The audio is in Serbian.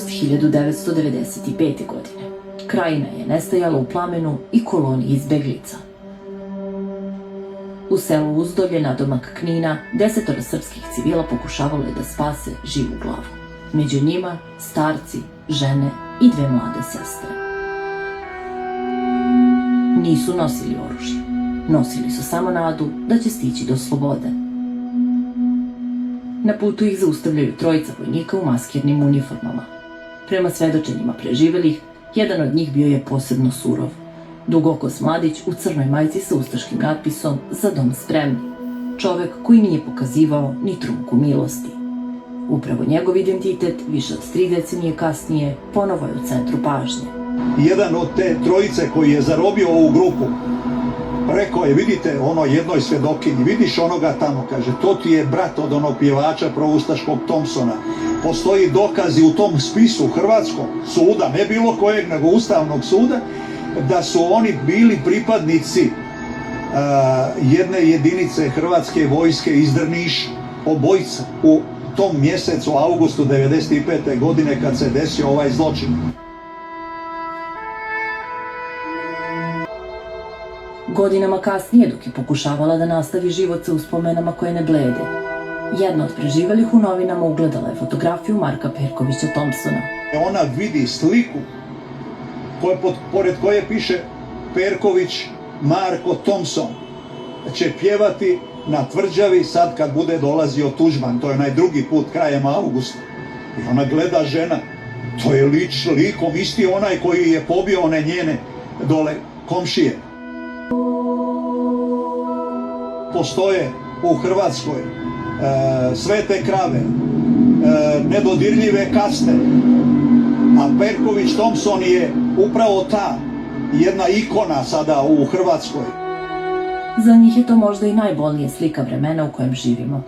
1995. godine. Krajina je nestajala u plamenu i koloni izbeglica. U selu Uzdolje, nadomak Knina, 10 srpskih civila pokušavalo je da spase živu glavu. Među njima starci, žene i 2 mlade sestre. Nisu nosili oružje. Nosili su samo nadu da će stići do slobode. Na putu ih zaustavljaju 3 vojnika u maskirnim uniformama. Prema svedočenjima preživelih, jedan od njih bio je posebno surov. Dugokos mladić u crnoj majici sa ustaškim natpisom "Za dom spremni". Čovek koji nije pokazivao ni trunku milosti. Upravo njegov identitet, više od 3 decenije kasnije, ponovo je u centru pažnje. Jedan od te trojice koji je zarobio ovu grupu rekao je, vidite ono jednoj svedokinji, vidiš onoga tamo, kaže, to ti je brat od onog pjevača proustaškog Thompsona. Postoji dokazi u tom spisu hrvatskog suda, ne bilo kojeg, nego Ustavnog suda, da su oni bili pripadnici jedne jedinice hrvatske vojske iz Drniša, obojica, u tom mjesecu, avgustu 1995. godine, kad se desio ovaj zločin. Godinama kasnije, dok je pokušavala da nastavi život sa uspomenama koje ne blede, jedna od preživelih u novinama ugledala je fotografiju Marka Perkovića Thompsona. Ona vidi sliku pored koje piše Perković Marko Thompson će pjevati na tvrđavi sad kad bude dolazio Tuđman. To je onaj drugi put krajem avgusta. I ona gleda žena, to je likom isti onaj koji je pobio one njene dole komšije. Postoje u Hrvatskoj svete krave, nedodirljive kaste, a Perković Thompson je upravo ta jedna ikona sada u Hrvatskoj. Za njih je to možda i najbolnija slika vremena u kojem živimo.